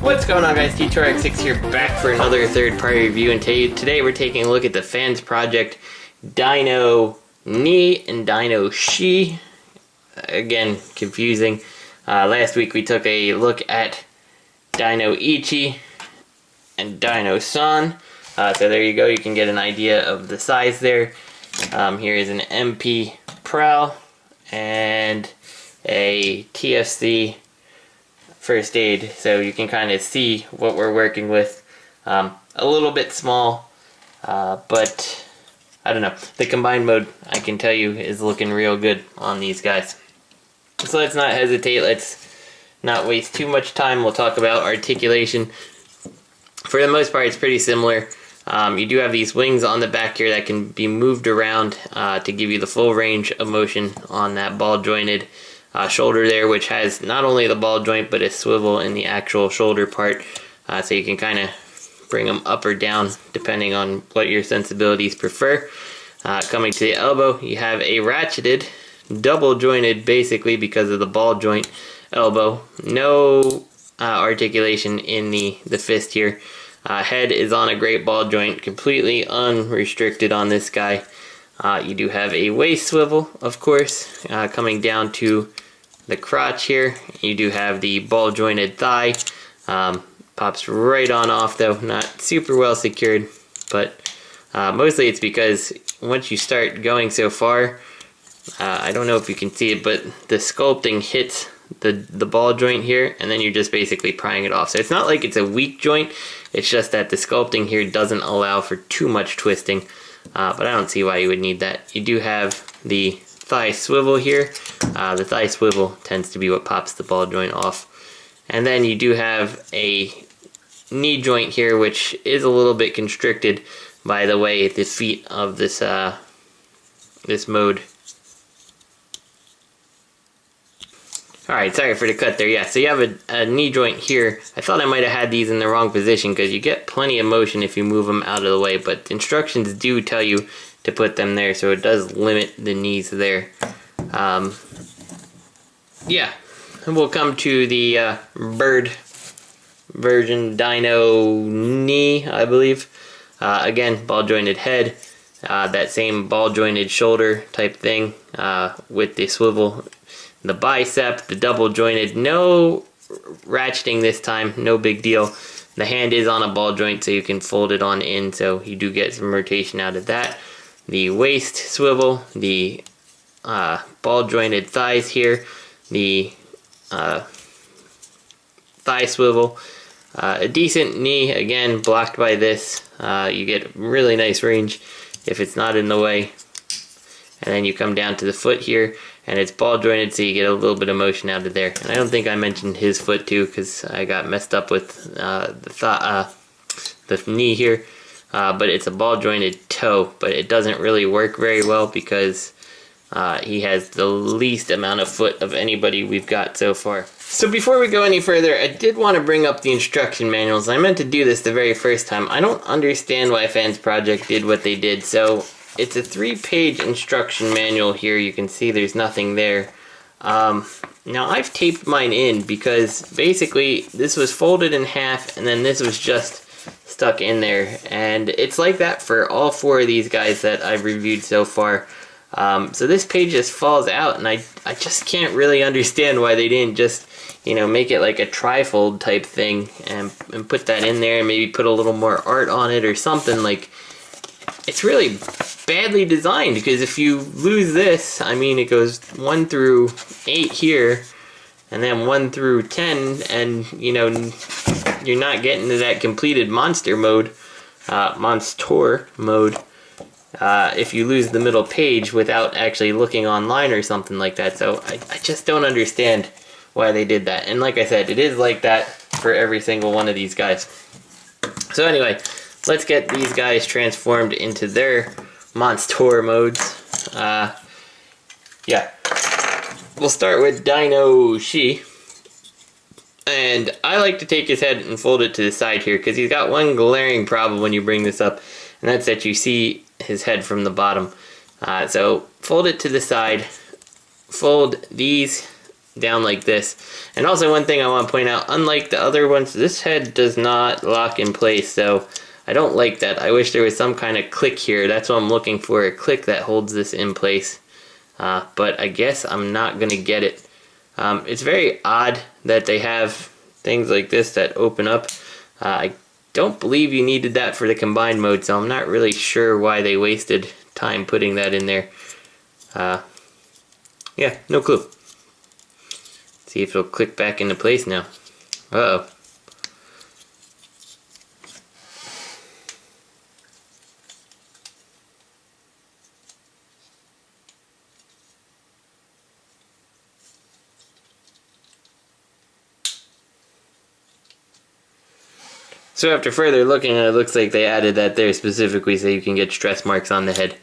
What's going on, guys? T2RX6 here, back for another third-party review, and today we're taking a look at the Fansproject Dinoni and Dinoshi. Again, confusing. Last week we took a look at Dinoichi and Dino-san. So there you go, you can get an idea of the size there. Here is an MP Prowl and a TFC first aid, so you can kind of see what we're working with. A little bit small, but I don't know. The combined mode, I can tell you, is looking real good on these guys. So let's not hesitate, let's not waste too much time. We'll talk about articulation. For the most part, it's pretty similar. You do have these wings on the back here that can be moved around to give you the full range of motion on that ball jointed shoulder there, which has not only the ball joint but a swivel in the actual shoulder part, so you can kind of bring them up or down depending on what your sensibilities prefer. Coming to the elbow, you have a ratcheted, double jointed basically because of the ball joint elbow. No articulation in the fist here. Head is on a great ball joint, completely unrestricted on this guy. You do have a waist swivel, of course, coming down to the crotch here. You do have the ball jointed thigh. Pops right on off though, not super well secured, but mostly it's because once you start going so far, I don't know if you can see it, but the sculpting hits the ball joint here, and then you're just basically prying it off. So it's not like it's a weak joint, it's just that the sculpting here doesn't allow for too much twisting, but I don't see why you would need that. You do have the thigh swivel here. The thigh swivel tends to be what pops the ball joint off. And then you do have a knee joint here, which is a little bit constricted by the way the feet of this this mode. Alright, sorry for the cut there. Yeah, so you have a knee joint here. I thought I might have had these in the wrong position because you get plenty of motion if you move them out of the way, but the instructions do tell you to put them there, so it does limit the knees there. Yeah, and we'll come to the bird version, Dinoni, I believe. Again, ball jointed head, that same ball jointed shoulder type thing with the swivel. The bicep, the double jointed, no ratcheting this time, no big deal. The hand is on a ball joint, so you can fold it on in, so you do get some rotation out of that. The waist swivel, the ball jointed thighs here, the thigh swivel, a decent knee, again blocked by this. You get really nice range if it's not in the way. And then you come down to the foot here, and it's ball jointed, so you get a little bit of motion out of there. And I don't think I mentioned his foot too, because I got messed up with the knee here. But it's a ball jointed toe, but it doesn't really work very well because he has the least amount of foot of anybody we've got so far. So before we go any further, I did want to bring up the instruction manuals. I meant to do this the very first time. I don't understand why Fansproject did what they did. So it's a 3-page instruction manual here. You can see there's nothing there. Now I've taped mine in because basically this was folded in half and then this was just stuck in there. And it's like that for all 4 of these guys that I've reviewed so far. So this page just falls out, and I just can't really understand why they didn't just, you know, make it like a trifold type thing and put that in there and maybe put a little more art on it or something. Like, it's really badly designed, because if you lose this, I mean, it goes 1 through 8 here, and then 1 through 10, and, you know, you're not getting to that completed monster mode, monster mode, if you lose the middle page without actually looking online or something like that. So I just don't understand why they did that. And like I said, it is like that for every single one of these guys. So anyway, let's get these guys transformed into their monster modes. Yeah, we'll start with Dinoshi. And I like to take his head and fold it to the side here, because he's got one glaring problem when you bring this up, and that's that you see his head from the bottom. So fold it to the side, fold these down like this. And also one thing I want to point out, unlike the other ones, this head does not lock in place, so I don't like that. I wish there was some kind of click here. That's what I'm looking for, a click that holds this in place. But I guess I'm not going to get it. It's very odd that they have things like this that open up. I don't believe you needed that for the combined mode, so I'm not really sure why they wasted time putting that in there. Yeah, no clue. See if it'll click back into place now. Uh-oh. So after further looking, it looks like they added that there specifically so you can get stress marks on the head.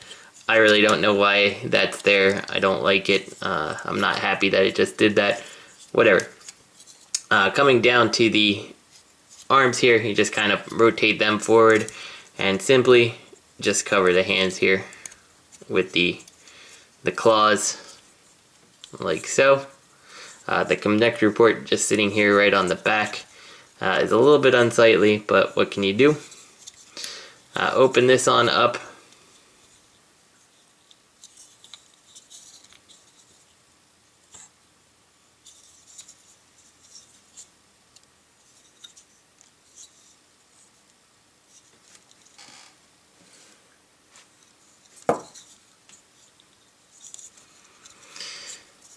I really don't know why that's there. I don't like it. I'm not happy that it just did that. Whatever. Coming down to the arms here, you just kind of rotate them forward and simply just cover the hands here with the claws, like so. The connector port just sitting here right on the back is a little bit unsightly, but what can you do? Open this on up.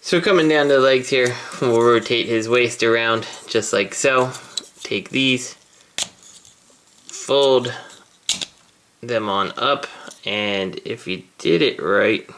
So coming down to the legs here, we'll rotate his waist around just like so. Take these, fold them on up, and if you did it right,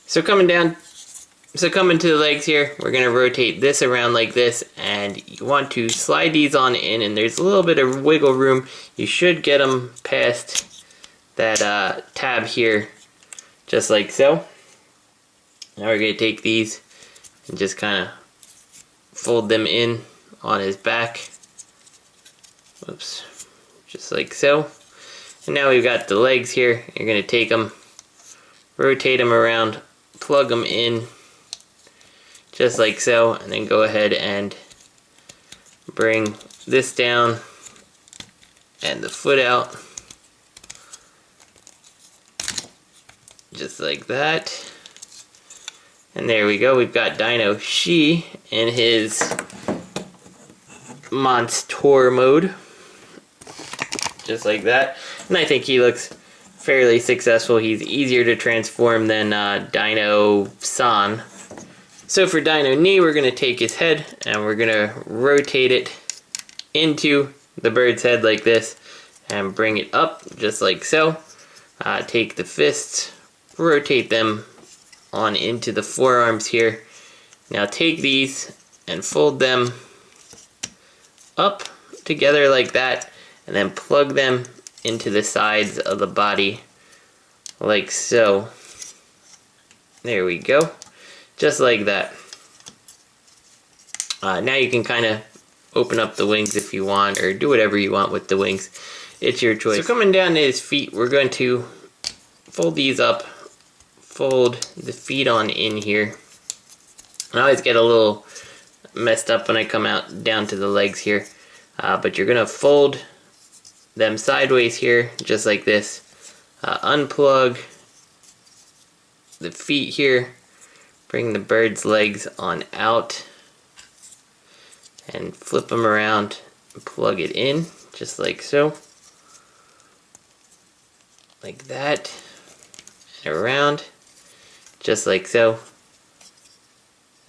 so coming to the legs here, we're going to rotate this around like this, and you want to slide these on in, and there's a little bit of wiggle room. You should get them past that tab here, just like so. Now we're going to take these and just kind of fold them in on his back. Whoops. Just like so. And now we've got the legs here. You're going to take them, rotate them around, plug them in, just like so, and then go ahead and bring this down and the foot out. Just like that. And there we go. We've got Dinoshi in his monster mode. Just like that. And I think he looks fairly successful. He's easier to transform than Dino-san. So for Dinoni, we're going to take his head and we're going to rotate it into the bird's head like this and bring it up just like so. Take the fists, rotate them on into the forearms here. Now take these and fold them up together like that, and then plug them into the sides of the body like so. There we go. Just like that. Now you can kind of open up the wings if you want, or do whatever you want with the wings. It's your choice. So coming down to his feet, we're going to fold these up, fold the feet on in here. I always get a little messed up when I come out down to the legs here, but you're going to fold them sideways here, just like this. Unplug the feet here, bring the bird's legs on out, and flip them around and plug it in, just like so. Like that. And around, just like so.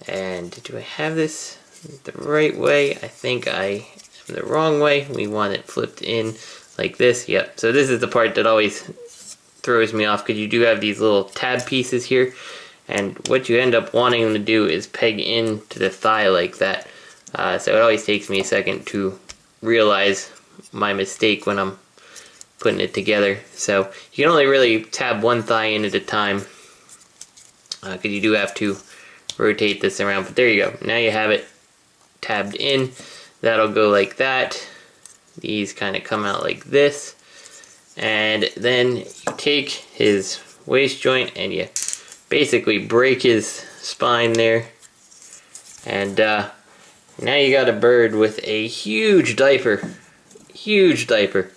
And do I have this the right way? I think I am the wrong way. We want it flipped in like this. Yep. So this is the part that always throws me off, because you do have these little tab pieces here, and what you end up wanting them to do is peg into the thigh like that. So it always takes me a second to realize my mistake when I'm putting it together. So you can only really tab one thigh in at a time, because you do have to rotate this around. But there you go. Now you have it tabbed in. That'll go like that. These kind of come out like this. And then you take his waist joint and you basically break his spine there. And now you got a bird with a huge diaper. Huge diaper.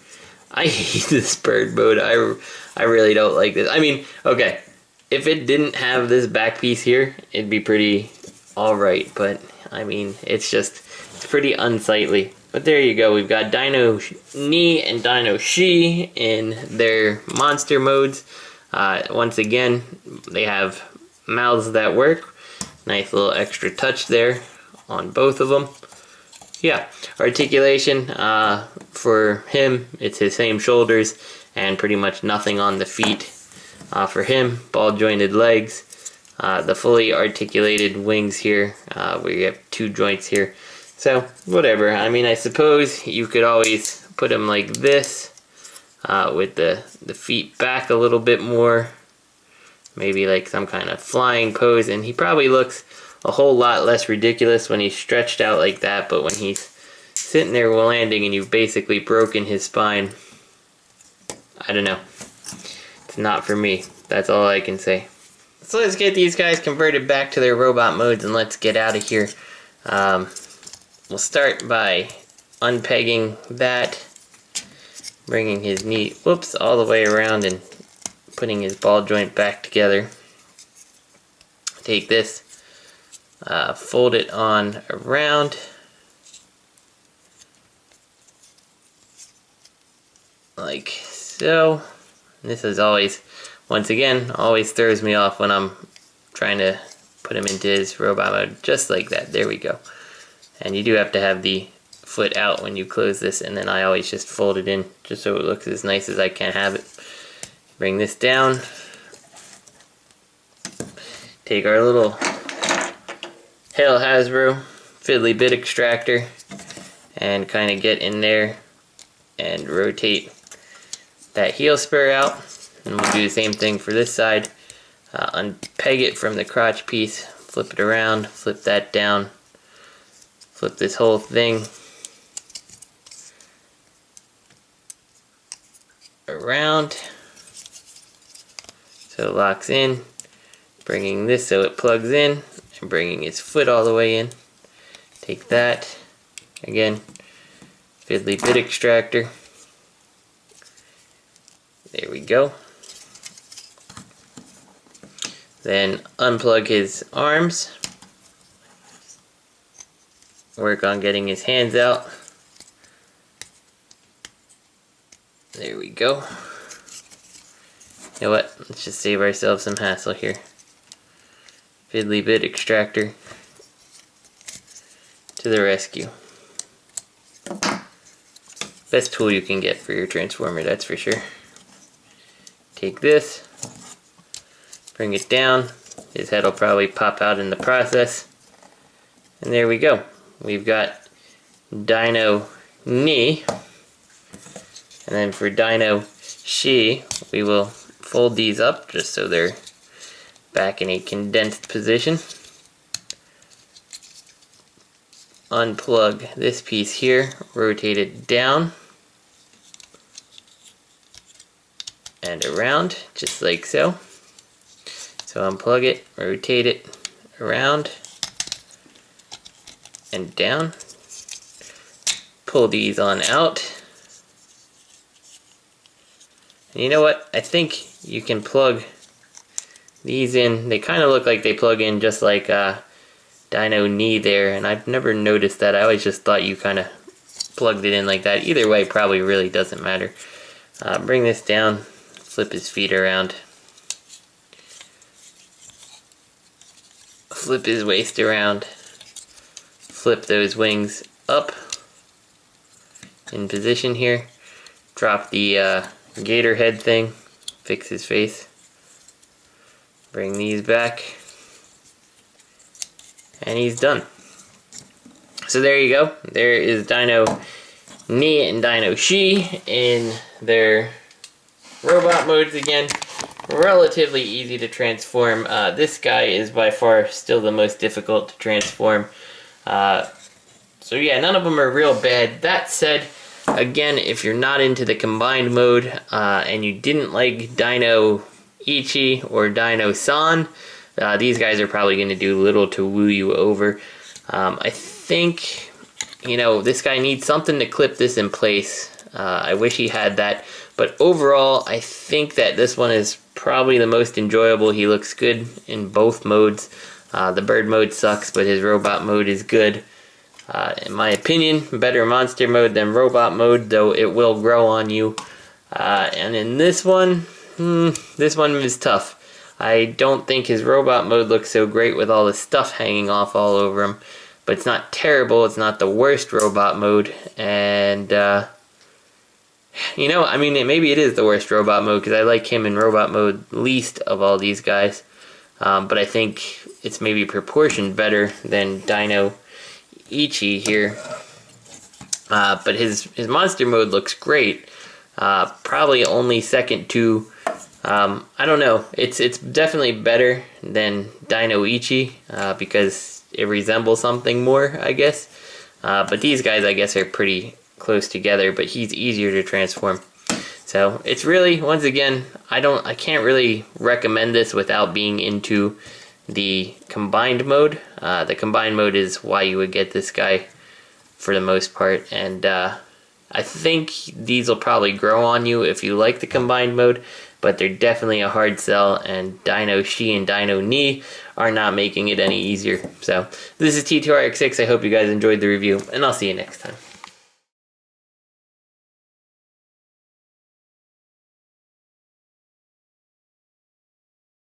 I hate this bird mode. I really don't like this. I mean, okay, if it didn't have this back piece here, it'd be pretty alright. But, I mean, it's pretty unsightly. But there you go. We've got Dinoni and Dinoshi in their monster modes. Once again, they have mouths that work. Nice little extra touch there on both of them. Yeah, articulation, for him, it's his same shoulders and pretty much nothing on the feet. For him, ball jointed legs, the fully articulated wings here, where you have two joints here. So, whatever. I mean, I suppose you could always put him like this, with the feet back a little bit more. Maybe like some kind of flying pose, and he probably looks a whole lot less ridiculous when he's stretched out like that, but when he's sitting there landing and you've basically broken his spine, I don't know. It's not for me. That's all I can say. So let's get these guys converted back to their robot modes and let's get out of here. We'll start by unpegging that, bringing his knee, whoops, all the way around and putting his ball joint back together. Take this, fold it on around, like so. And this is always, once again, always throws me off when I'm trying to put him into his robot mode, just like that. There we go. And you do have to have the foot out when you close this, and then I always just fold it in just so it looks as nice as I can have it. Bring this down. Take our little Hail Hasbro fiddly bit extractor and kind of get in there and rotate that heel spur out. And we'll do the same thing for this side. Unpeg it from the crotch piece, flip it around, flip that down, flip this whole thing around so it locks in, bringing this so it plugs in, and bringing his foot all the way in. Take that, again, fiddly bit extractor. There we go. Then unplug his arms. Work on getting his hands out. There we go. You know what? Let's just save ourselves some hassle here. Fiddly bit extractor to the rescue. Best tool you can get for your transformer, that's for sure. Take this, bring it down. His head will probably pop out in the process. And there we go. We've got Dinoni. And then for Dinoshi, we will fold these up just so they're back in a condensed position. Unplug this piece here, rotate it down and around, just like so. So unplug it, rotate it around and down. Pull these on out. And you know what? I think you can plug these in. They kind of look like they plug in just like Dinoni there, and I've never noticed that. I always just thought you kind of plugged it in like that. Either way, probably really doesn't matter. Bring this down, flip his feet around, flip his waist around, flip those wings up in position here, drop the gator head thing, fix his face, bring these back, and he's done. So there you go. There is Dinoni and Dinoshi in their robot modes again. Relatively easy to transform. This guy is by far still the most difficult to transform. So yeah, none of them are real bad. That said, Again, if you're not into the combined mode and you didn't like Dino Ichi or Dino San, these guys are probably going to do little to woo you over. I think, you know, this guy needs something to clip this in place. I wish he had that. But overall, I think that this one is probably the most enjoyable. He looks good in both modes. The bird mode sucks, but his robot mode is good. In my opinion, better monster mode than robot mode, though it will grow on you. And in this one is tough. I don't think his robot mode looks so great with all the stuff hanging off all over him. But it's not terrible, it's not the worst robot mode. And, you know, I mean, maybe it is the worst robot mode, because I like him in robot mode least of all these guys. But I think it's maybe proportioned better than Dino Ichi here. But his monster mode looks great. Probably only second to, I don't know, it's definitely better than Dino Ichi, because it resembles something more, I guess. But these guys, I guess, are pretty close together, but he's easier to transform. So it's really, once again, I can't really recommend this without being into the combined mode. The combined mode is why you would get this guy for the most part, and I think these will probably grow on you if you like the combined mode, but they're definitely a hard sell, and Dinoshi and Dino Ni are not making it any easier. So this is T2RX6. I hope you guys enjoyed the review, and I'll see you next time.